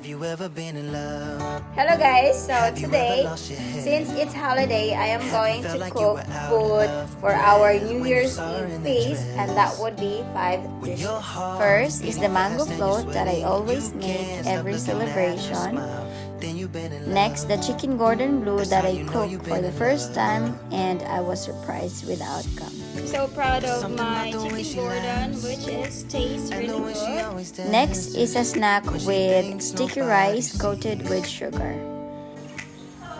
Have you ever been in love? Hello guys, so Have you today, ever lost your head? since it's holiday, I am Have going you felt to like you cook were out food of for breath our New when you Year's saw her Eve in the feast, and that dress? would be 5 When dishes. your heart First is is the mango beating fast and you're float that I sweating, always you make can't stop every looking at her celebration. smile. Then you've been in Next, the love. chicken Gordon Bleu That's that how I you know cooked you've for been the in first time, love. and I was surprised with the outcome. So proud There's of something my about the way chicken she Gordon, laughs which is tastes and the really way she good. always Next is a dances snack when she with thinks sticky nobody rice coated sees. with sugar.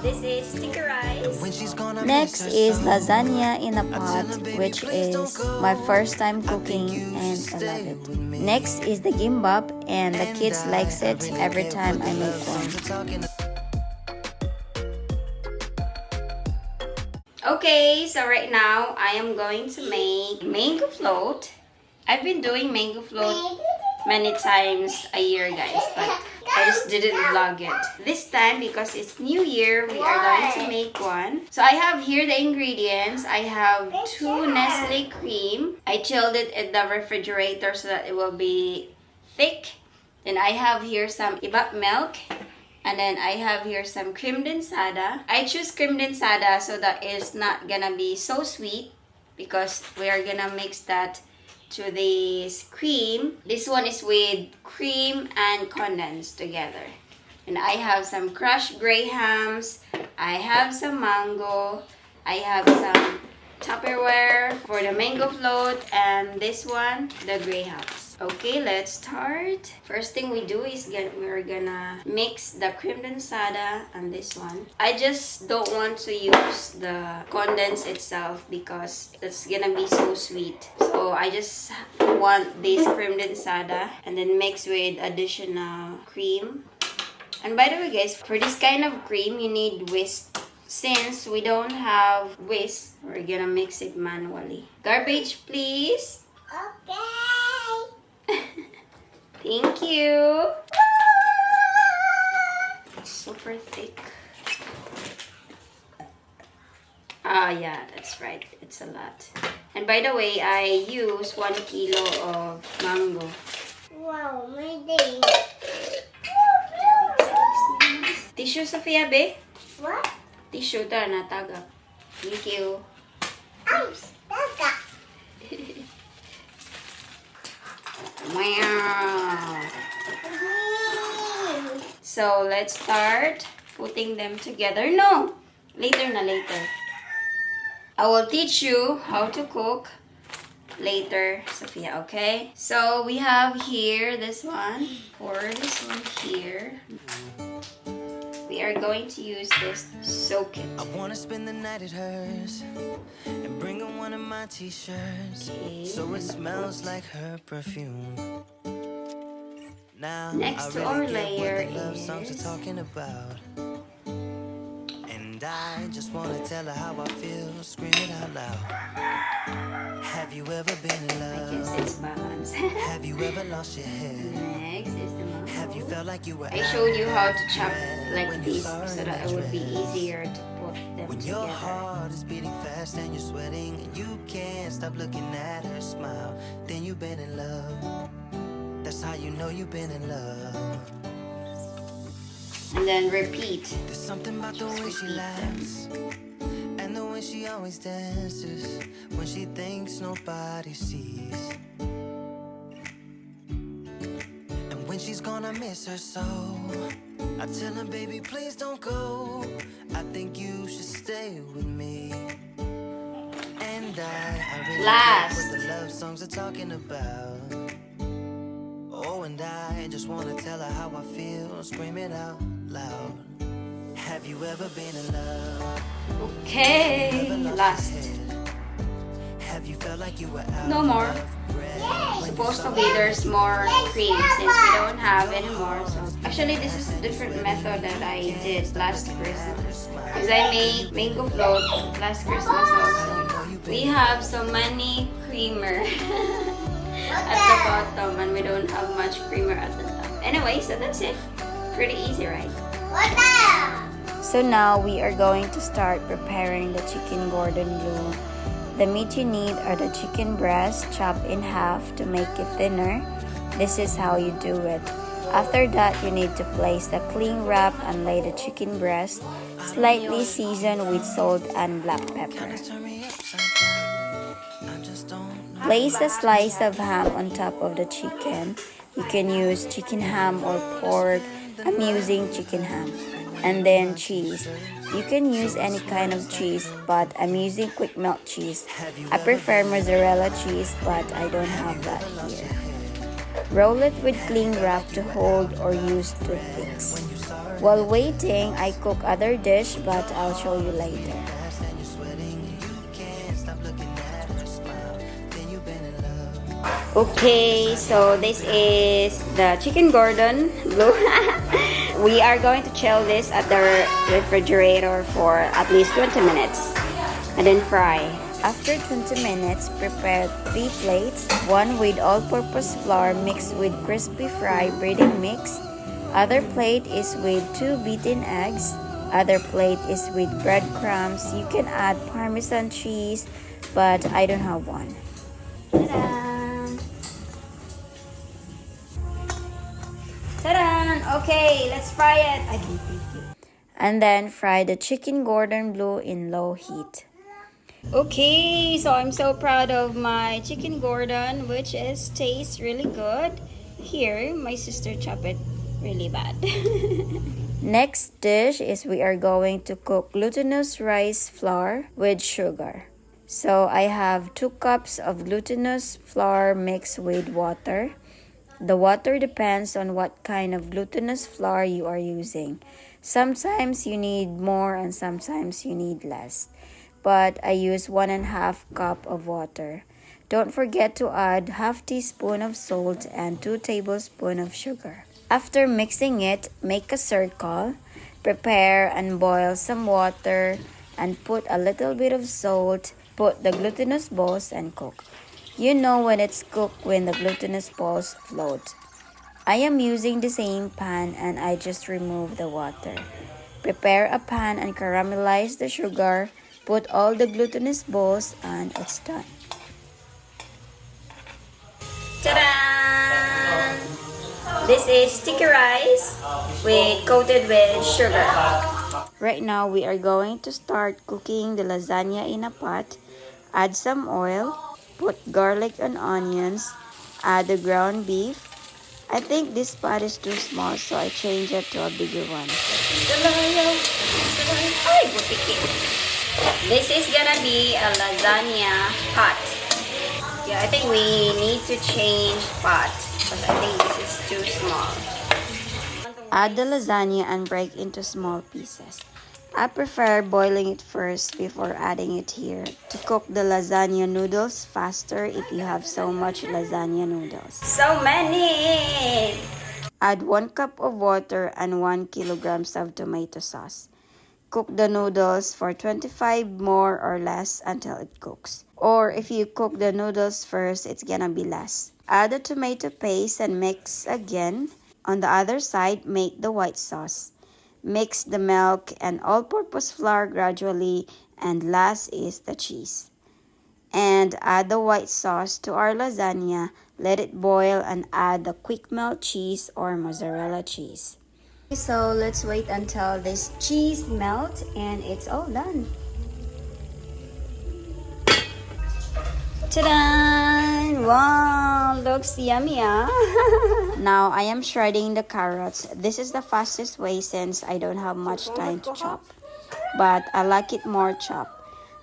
This is sticky rice. When she's gonna miss Next her is so, lasagna in a I pot, tell her, baby, which please don't is go. my first time I think cooking you and should I stay love with it. me. Next is the Gimbop, and the And kids likes I it really every care time what I the make love one. songs are talking. Okay, so right now I am going to make mango float. I've been doing mango float many times a year, guys, but I just didn't vlog it. This time, because it's New Year, we are going to make one. So I have here the ingredients. I have 2 Nestle cream. I chilled it in the refrigerator so that it will be thick. Then I have here some ibap milk. And then I have here some cream densada. I choose cream densada so that it's not gonna be so sweet because we are gonna mix that to this cream. This one is with cream and condensed together. And I have some crushed grahams. I have some mango. I have some Tupperware for the mango float, and this one, the grahams. Okay, let's start. First thing we do is we're gonna mix the cream densada and this one. I just don't want to use the condensed itself because it's gonna be so sweet. So I just want this cream densada and then mix with additional cream. And by the way guys, for this kind of cream, you need whisk. Since we don't have whisk, we're gonna mix it manually. Garbage, please. Okay. Thank you. It's super thick. Ah, yeah, that's right. It's a lot. And by the way, I use 1 kilo of mango. Wow, my day. Tissue, Sophia, be? What? Tissue, ta, natagap. Thank you. I'm stuck. Wow. So, let's start putting them together. No! Later na, later. I will teach you how to cook later, Sophia, okay? So, we have here this one. Pour this one here. We are going to use this to soak it. I wanna spend the night at hers and bring her one of my t-shirts, Okay. so it smells like her perfume. Now Next to I our really get layer what the love songs is- are talking about, and I just wanna tell her how I feel, scream it out loud. Have you ever been in I guess love? it's balanced. Have you ever lost your head? Next is the mango. Have you felt like you were I showed you how to out of chop breath like when you this saw her so in that that it would be dress? easier to put them When your together. heart is beating fast and you're sweating and you can't stop looking at her smile, then you've been in love. That's how you know you've been in love. And then repeat. There's something about the way she repeat them. laughs and the way she always dances when she thinks nobody sees. And when she's gonna miss her so, I tell her, baby, please don't go. I think you should stay with me. And I really Last. get what the love songs are talking about. Oh, and I just wanna tell her how I feel, scream it out loud. Have you ever been in love? Okay, Ever lost last. your head? Have you felt like you were out No more. of breath? Supposed to be there's more cream since we don't have anymore. So actually, this is a different method that I did last Christmas. Because I made mango float last Christmas also. We have so many creamer at the bottom and we don't have much creamer at the top. Anyway, so that's it. Pretty easy, right? So now we are going to start preparing the chicken Gordon Bleu. The meat you need are the chicken breast chopped in half to make it thinner. This is how you do it. After that, you need to place the cling wrap and lay the chicken breast, slightly seasoned with salt and black pepper. Turn me upside down. I just don't know. Place a slice of ham on top of the chicken. You can use chicken ham or pork. I'm using chicken ham. And then cheese. You can use any kind of cheese, but I'm using quick melt cheese. I prefer mozzarella cheese, but I don't have that here. Roll it with cling wrap to hold or use toothpicks. While waiting, I cook other dish, but I'll show you later. Okay, so this is the chicken Gordon Bleu. We are going to chill this at the refrigerator for at least 20 minutes and then fry. After 20 minutes, prepare 3 plates, one with all-purpose flour mixed with crispy fry breading mix. Other plate is with 2 beaten eggs. Other plate is with breadcrumbs. You can add Parmesan cheese, but I don't have one. Ta-da! Ta-da! Okay, let's fry it. And then fry the chicken Gordon Bleu in low heat. Okay, so I'm so proud of my chicken Gordon, which tastes really good. Here, my sister chopped it really bad. Next dish is we are going to cook glutinous rice flour with sugar. So I have 2 cups of glutinous flour mixed with water. The water depends on what kind of glutinous flour you are using. Sometimes you need more and sometimes you need less. But I use 1.5 cup of water. Don't forget to add half teaspoon of salt and 2 tablespoons of sugar. After mixing it, make a circle. Prepare and boil some water and put a little bit of salt. Put the glutinous balls and cook. You know when it's cooked when the glutinous balls float. I am using the same pan and I just remove the water. Prepare a pan and caramelize the sugar. Put all the glutinous balls and it's done. Ta-da! This is sticky rice coated with sugar. Right now we are going to start cooking the lasagna in a pot. Add some oil. Put garlic and onions. Add the ground beef. I think this pot is too small, so I change it to a bigger one. This is gonna be a lasagna pot. Yeah, I think we need to change pot because I think this is too small. Add the lasagna and break into small pieces. I prefer boiling it first before adding it here to cook the lasagna noodles faster if you have so much lasagna noodles. So many! Add 1 cup of water and 1 kilograms of tomato sauce. Cook the noodles for 25 more or less until it cooks. Or if you cook the noodles first, it's gonna be less. Add the tomato paste and mix again. On the other side, make the white sauce. Mix the milk and all-purpose flour gradually, and last is the cheese. And add the white sauce to our lasagna. Let it boil and add the quick melt cheese or mozzarella cheese. So let's wait until this cheese melts and it's all done. Ta-da! Wow, looks yummy, huh? Now I am shredding the carrots. This is the fastest way since I don't have much time to chop. But I like it more chopped.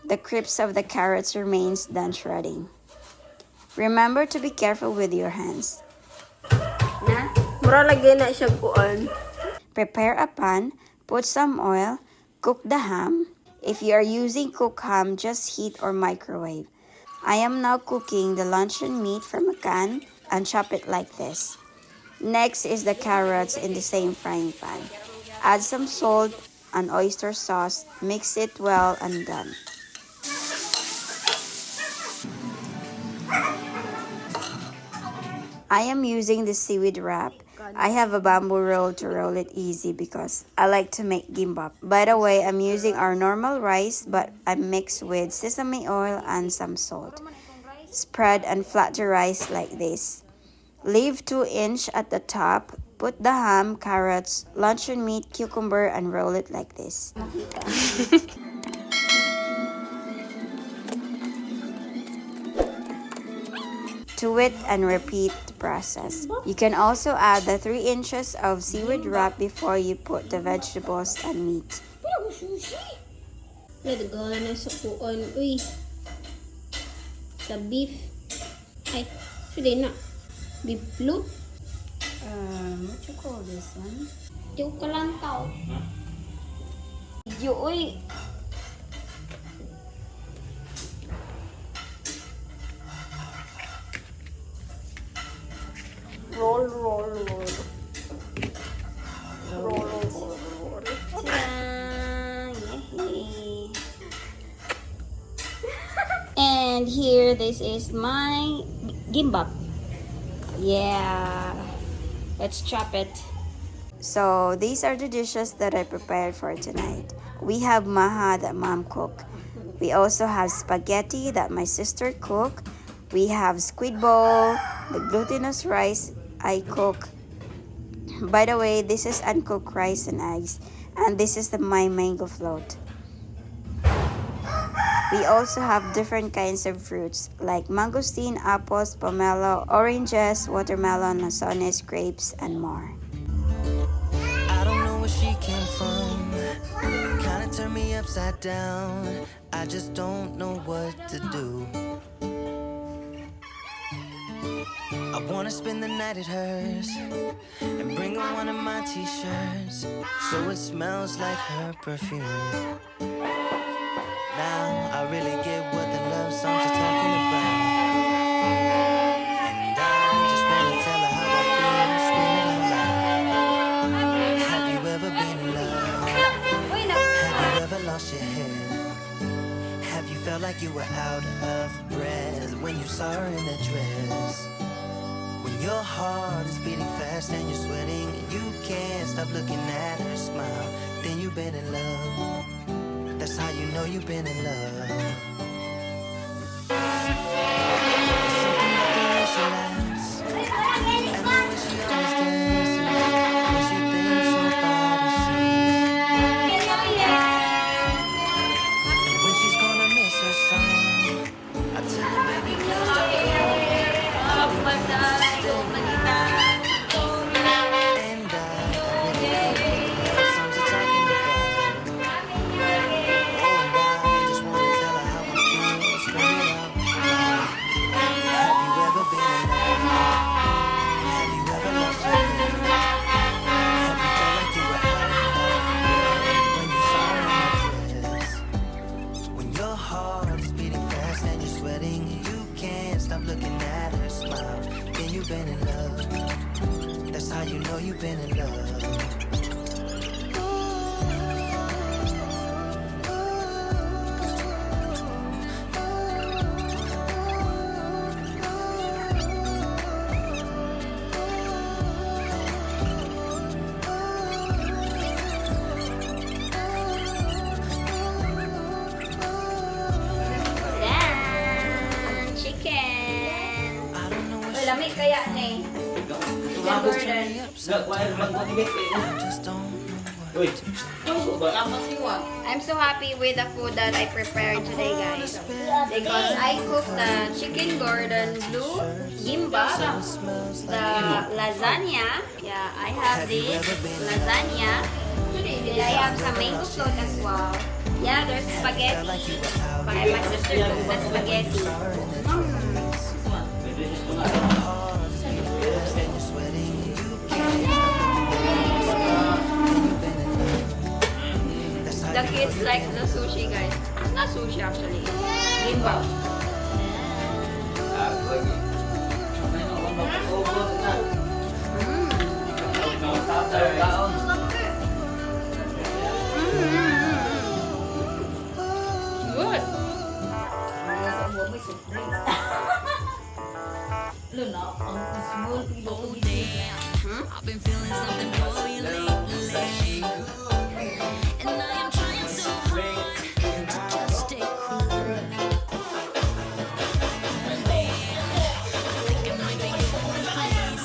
The crisp of the carrots remains than shredding. Remember to be careful with your hands. Na? Mura lagi na siya kuan. Prepare a pan, put some oil, cook the ham. If you are using cooked ham, just heat or microwave. I am now cooking the luncheon meat from a can and chop it like this. Next is the carrots in the same frying pan. Add some salt and oyster sauce, mix it well and done. I am using the seaweed wrap. I have a bamboo roll to roll it easy because I like to make gimbop. By the way, I'm using our normal rice but I mix with sesame oil and some salt. Spread and flat the rice like this. Leave 2 inches at the top. Put the ham, carrots, luncheon meat, cucumber, and roll it like this. To it and repeat the process. You can also add the 3 inches of seaweed wrap before you put the vegetables and meat. Nagagawa na sa kuon. Uy. Sa beef. Ay, suday na. Beef blue. What you call this one? Yung kalantaw. Yo, uy! Roll, roll, roll. Roll, roll, roll. Ta-da! Yay! And here, this is my gimbop. Yeah! Let's chop it. So, these are the dishes that I prepared for tonight. We have maha that mom cooked. We also have spaghetti that my sister cooked. We have squid ball, the glutinous rice I cook. By the way, this is uncooked rice and eggs, and this is my mango float. We also have different kinds of fruits like mangosteen, apples, pomelo, oranges, watermelon, lasanes, grapes, and more. I don't know where she came from. Kinda turned me upside down. I just don't know what to do. I wanna spend the night at hers and bring her one of my t-shirts so it smells like her perfume. Now I really get what the love songs are talking about, and I just wanna tell her how I feel, scream it out loud. Have you ever been in love? Have you ever lost your head? Have you felt like you were out of breath when you saw her in that dress? When your heart is beating fast and you're sweating and you can't stop looking at her smile, then you've been in love. That's how you know you've been in love. There's something about the way she laughs and the way she always dances when she thinks nobody sees. And when she's gonna miss her song, I tell her, baby, please don't go. Looking at her smile, then you've been in love. That's how you know you've been in love. Lamig kaya ni. Chicken burden. I'm so happy with the food that I prepared today, guys. Because I cooked the chicken gordon blue, gimbop, the lasagna. Yeah, I have this lasagna. And I have some mango float as well. Yeah, there's spaghetti. My sister cooked the spaghetti. The kids like the sushi, guys. It's not sushi actually. It's gimbap. Good. I've been feeling something for you lately, and I am trying so hard to just stay cool. I think I might be going crazy.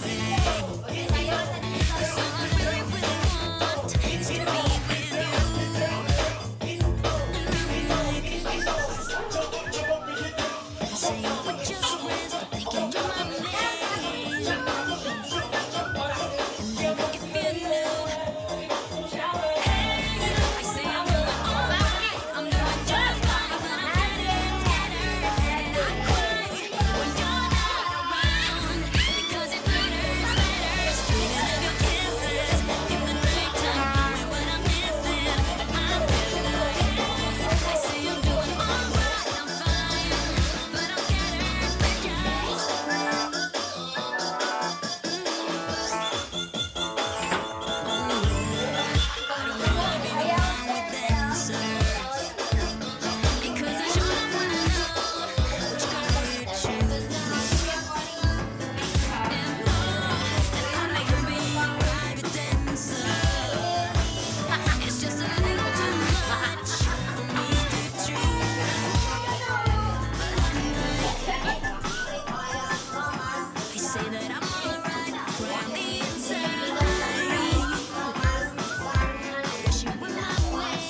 say that I'm alright, cry on the inside. Wish you were my way.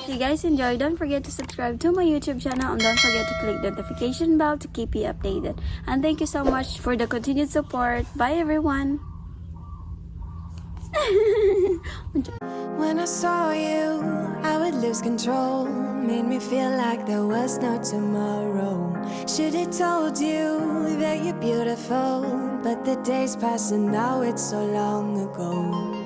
If you guys enjoyed, don't forget to subscribe to my YouTube channel and don't forget to click the notification bell to keep you updated. And thank you so much for the continued support. Bye everyone! When I saw you, I would lose control. Made me feel like there was no tomorrow. Should've told you that you're beautiful, but the days pass and now it's so long ago.